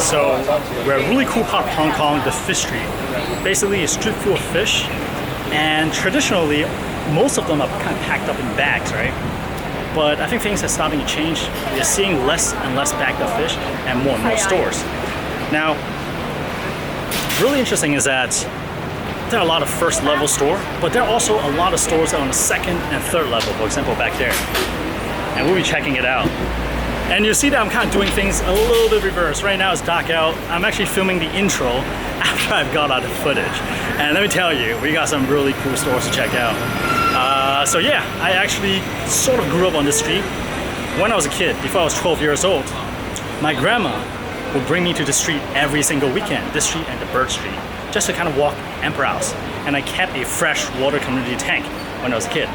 So we're a really cool part of Hong Kong, the fish street. Basically a street full of fish, and traditionally most of them are kind of packed up in bags, right? But I think things are starting to change. We're seeing less and less bagged up fish and more stores. Now, really interesting is that there are a lot of first level store, but there are also a lot of stores that are on the second and third level, for example, back there. And we'll be checking it out. And you see that I'm kind of doing things a little bit reverse. Right now it's dark out. I'm actually filming the intro after I've got out the footage. And let me tell you, we got some really cool stores to check out. So yeah, I actually sort of grew up on this street. When I was a kid, before I was 12 years old, my grandma would bring me to the street every single weekend, this street and the Bird Street, just to kind of walk and browse. And I kept a fresh water community tank when I was a kid.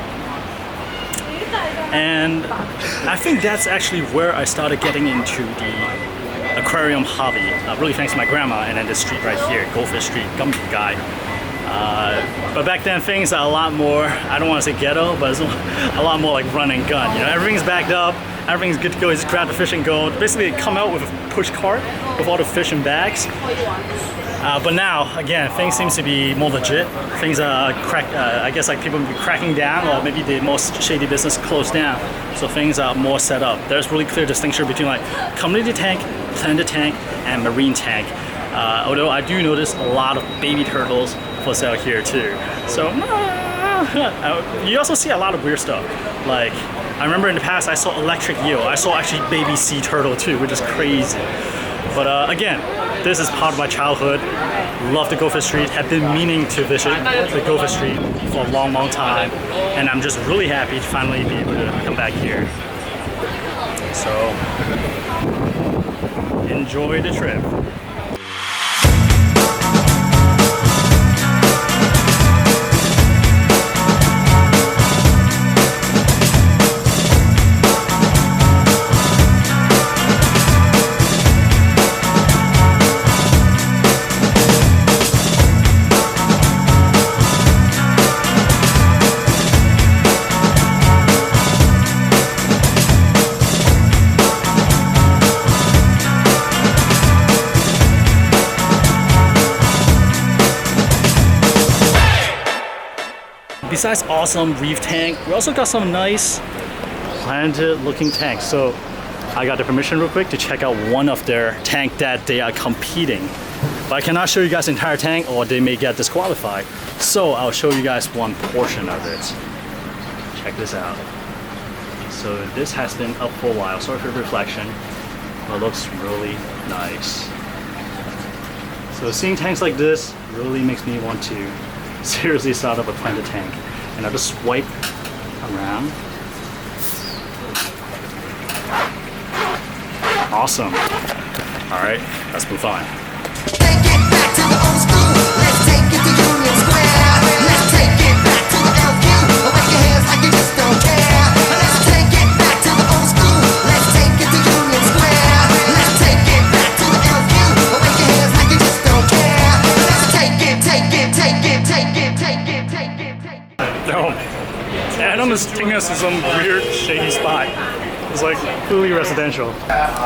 And I think that's actually where I started getting into the aquarium hobby. Really thanks to my grandma, and then this street right here, Goldfish Street, Gummy Guy. But back then things are a lot more, I don't want to say ghetto, but it's a lot more like run and gun. You know, everything's backed up, everything's good to go. You just grab the fish and go. Basically, they come out with a push cart with all the fish in bags. But now, again, things seems to be more legit. Things are I guess like people be cracking down, or maybe the most shady business closed down. So things are more set up. There's really clear distinction between like community tank, planted tank, and marine tank. Although I do notice a lot of baby turtles for sale here too. So you also see a lot of weird stuff. Like I remember in the past I saw electric eel. I saw actually baby sea turtle too, which is crazy. But again, this is part of my childhood. Love the Goldfish Street. Have been meaning to visit the Goldfish Street for a long, long time. And I'm just really happy to finally be able to come back here. So, enjoy the trip. Besides awesome reef tank, we also got some nice planted looking tanks. So I got the permission real quick to check out one of their tank that they are competing. But I cannot show you guys the entire tank or they may get disqualified. So I'll show you guys one portion of it. Check this out. So this has been up for a while. Sorry for the reflection, but it looks really nice. So seeing tanks like this really makes me want to seriously start up a planted tank. And I'll just swipe around. Awesome. All right, let's move on. Take it back to the old school. Let's take it to Union Square. Let's take it back to the LQ. Wave your hands like you just don't care. Let's take it back to the old school. Let's take it to Union Square. Let's take it back to the LQ. Wave your hands like you just don't care. Let's take it, take it, take it, take it, take it, take it, take it. No, Adam is taking us to some weird, shady spot. It's like clearly residential.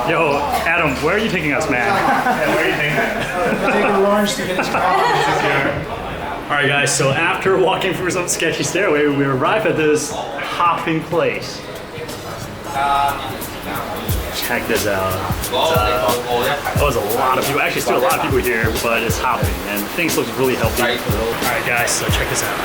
Yo, Adam, where are you taking us, man? Yeah, where are you taking that? Taking Lawrence to get his coffee. Alright guys, so after walking through some sketchy stairway, we arrived at this hopping place. Check this out. There's a lot of people, actually still a lot of people here, but it's hopping and things look really healthy. Alright guys, so check this out.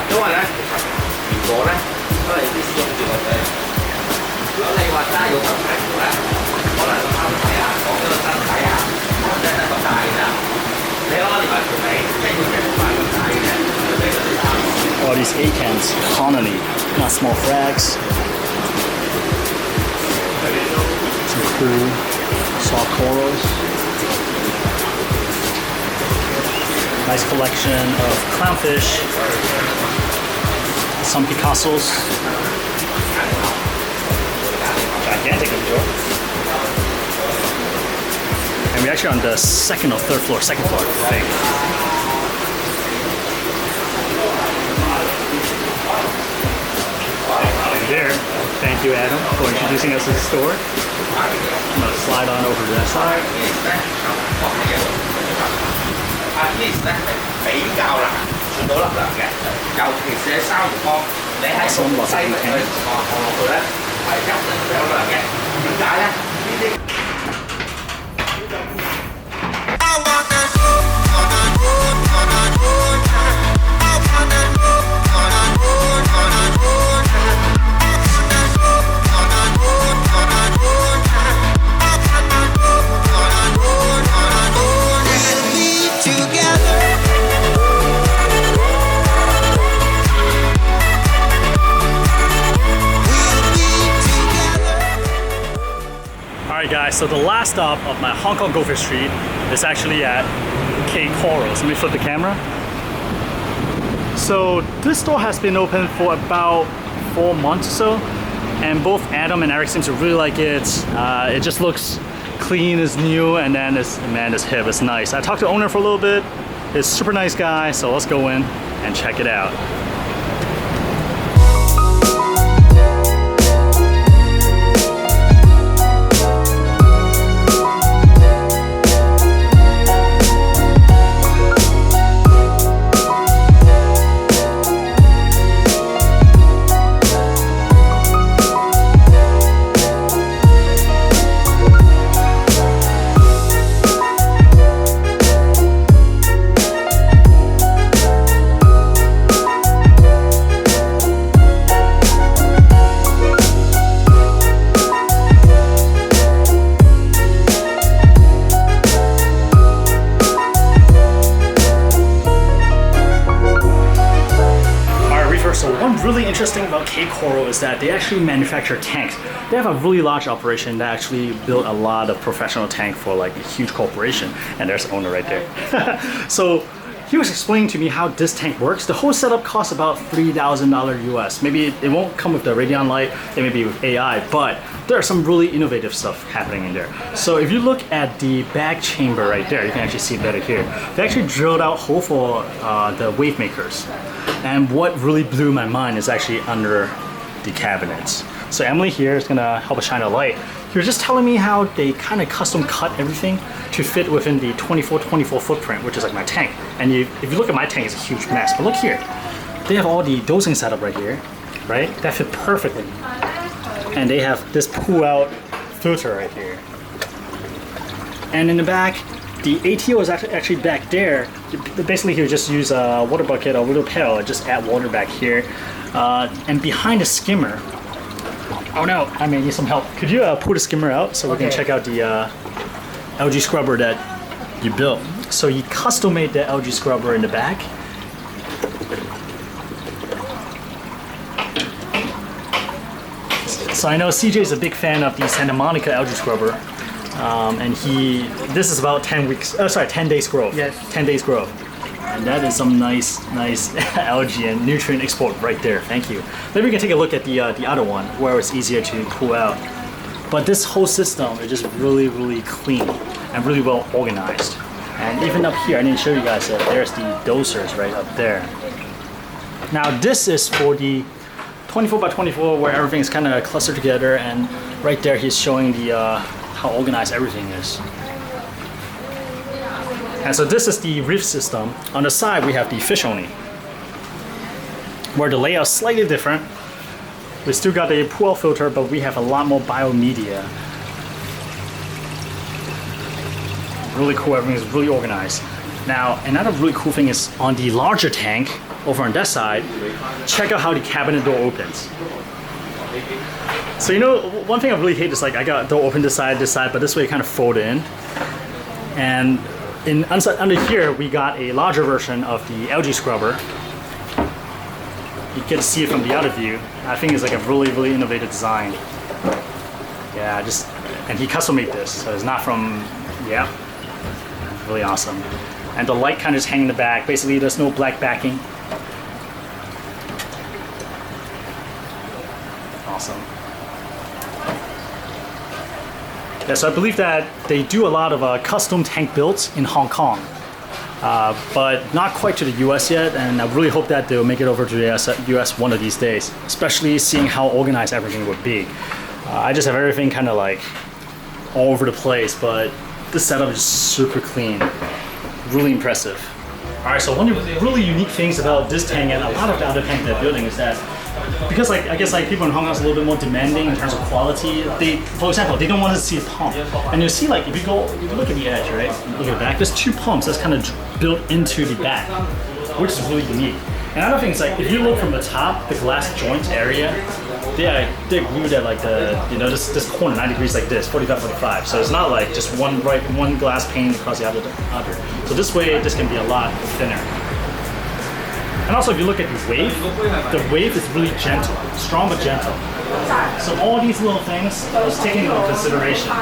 All these acans, colony, not small frags. Some cool soft corals. Nice collection of clownfish. Some Picassos. Gigantic, I'm sure. And we're actually on the second or third floor, second floor, I think. And there, thank you Adam for introducing us to the store. I'm gonna slide on over to that side. 呢咧係比較難做到粒量嘅，尤其是喺三元坊，你喺咁細嘅情況放落去咧，係一定會有量嘅。點解咧？呢啲 Alright guys, so the last stop of my Hong Kong Goldfish Street is actually at K Corals. Let me flip the camera. So this store has been open for about 4 months or so, and both Adam and Eric seem to really like it. It just looks clean, it's new, and then it's hip, it's nice. I talked to the owner for a little bit. He's a super nice guy, so let's go in and check it out. So one really interesting about K Coral is that they actually manufacture tanks. They have a really large operation that actually built a lot of professional tank for like a huge corporation. And there's the owner right there. So he was explaining to me how this tank works. The whole setup costs about $3,000 US. Maybe it won't come with the Radeon light, it may be with AI, but there are some really innovative stuff happening in there. So if you look at the back chamber right there, you can actually see it better here. They actually drilled out hole for the wave makers. And what really blew my mind is actually under the cabinets. So Emily here is gonna help us shine a light. He was just telling me how they kind of custom cut everything to fit within the 24-24 footprint, which is like my tank. And if you look at my tank, it's a huge mess. But look here, they have all the dosing setup right here, right? That fit perfectly. And they have this pull-out filter right here. And in the back, the ATO is actually back there. Basically, you just use a water bucket or a little pail and just add water back here. And behind the skimmer, oh no, I may need some help. Could you pull the skimmer out so we can check out the algae scrubber that you built? So you custom made the algae scrubber in the back. So I know CJ is a big fan of the Santa Monica algae scrubber. And this is about 10 days growth. Yes. 10 days growth. And that is some nice algae and nutrient export right there. Thank you. Maybe we can take a look at the other one where it's easier to pull out. But this whole system is just really, really clean and really well organized. And even up here, I didn't show you guys that there's the dosers right up there. Now this is for the 24x24 where everything's kind of clustered together, and right there he's showing the how organized everything is. And so this is the reef system. On the side we have the fish only, where the layout is slightly different. We still got a pool filter, but we have a lot more biomedia. Really cool, everything is really organized. Now another really cool thing is on the larger tank over on that side, check out how the cabinet door opens. So you know, one thing I really hate is like I got door open this side, but this way it kind of fold in. And under here we got a larger version of the algae scrubber. You get to see it from the other view. I think it's like a really, really innovative design. Yeah, and he custom made this, so it's not from, yeah, really awesome. And the light kind of just hanging in the back. Basically, there's no black backing. Awesome. Yeah, so I believe that they do a lot of custom tank builds in Hong Kong, but not quite to the US yet, and I really hope that they'll make it over to the US one of these days, especially seeing how organized everything would be. I just have everything kind of like all over the place, but the setup is super clean. Really impressive. All right, so one of the really unique things about this tank and a lot of the other tanks they're building is that because I guess people in Hong Kong is a little bit more demanding in terms of quality. For example, they don't want to see a pump. And you see if you look at the edge, right? Look at the back, there's 2 pumps that's kind of built into the back, which is really unique. And another thing is if you look from the top, the glass joint area, they're glued at this corner 90 degrees like this, 45. So it's not like just one glass pane across the other. So this way, this can be a lot thinner. And also, if you look at the wave is really gentle, strong but gentle. So all these little things I was taking into consideration.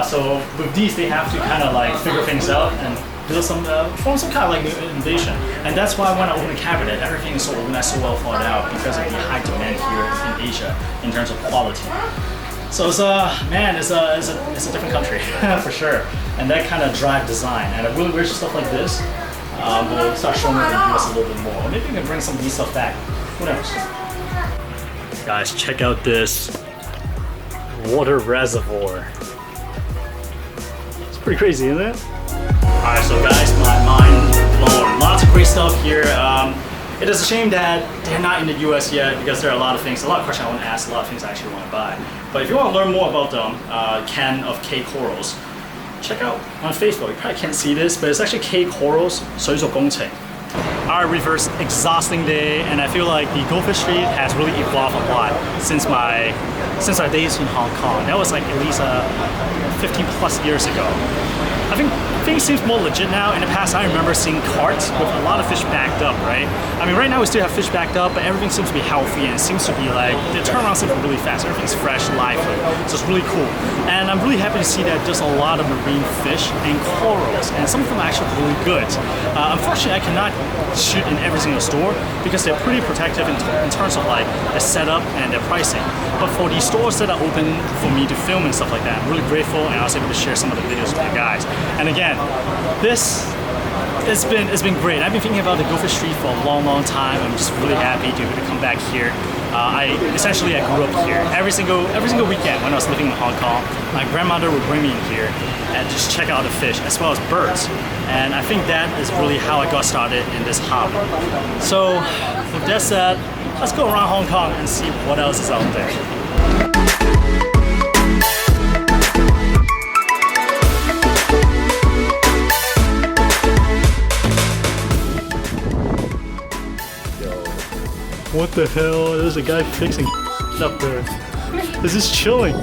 So with these, they have to kind of figure things out and build form some kind of new innovation. And that's why when I open a cabinet, everything is so organized, so well thought out because of the high demand here in Asia in terms of quality. So it's a different country for sure. And that kind of drive design. And I really wish stuff like this will start showing up in the US a little bit more. Or maybe we can bring some of these stuff back. Who knows? Guys, check out this water reservoir. It's pretty crazy, isn't it? Alright, so guys, my mind blown. Lots of great stuff here. It is a shame that they're not in the US yet because there are a lot of questions I want to ask, a lot of things I actually want to buy. But if you want to learn more about them, Ken of K Corals, check out on Facebook. You probably can't see this, but it's actually K Corals 水族工程. Alright, Reefers, exhausting day, and I feel like the Goldfish Street has really evolved a lot since our days in Hong Kong. That was at least 15 plus years ago. I think things seem more legit now. In the past, I remember seeing carts with a lot of fish backed up, right? I mean, right now we still have fish backed up, but everything seems to be healthy and it seems to be the turnaround seems to be really fast. Everything's fresh, lively, so it's really cool. And I'm really happy to see that there's a lot of marine fish and corals, and some of them are actually really good. Unfortunately, I cannot shoot in every single store because they're pretty protective in terms of their setup and their pricing. But for the stores that are open for me to film and stuff like that, I'm really grateful, and I was able to share some of the videos with you guys. And again, it's been great. I've been thinking about the Goldfish Street for a long time. I'm just really happy to come back here. I grew up here. Every single weekend when I was living in Hong Kong, my grandmother would bring me in here and just check out the fish as well as birds. And I think that is really how I got started in this hobby. So with that said, let's go around Hong Kong and see what else is out there. What the hell? There's a guy fixing up there. This is chilling.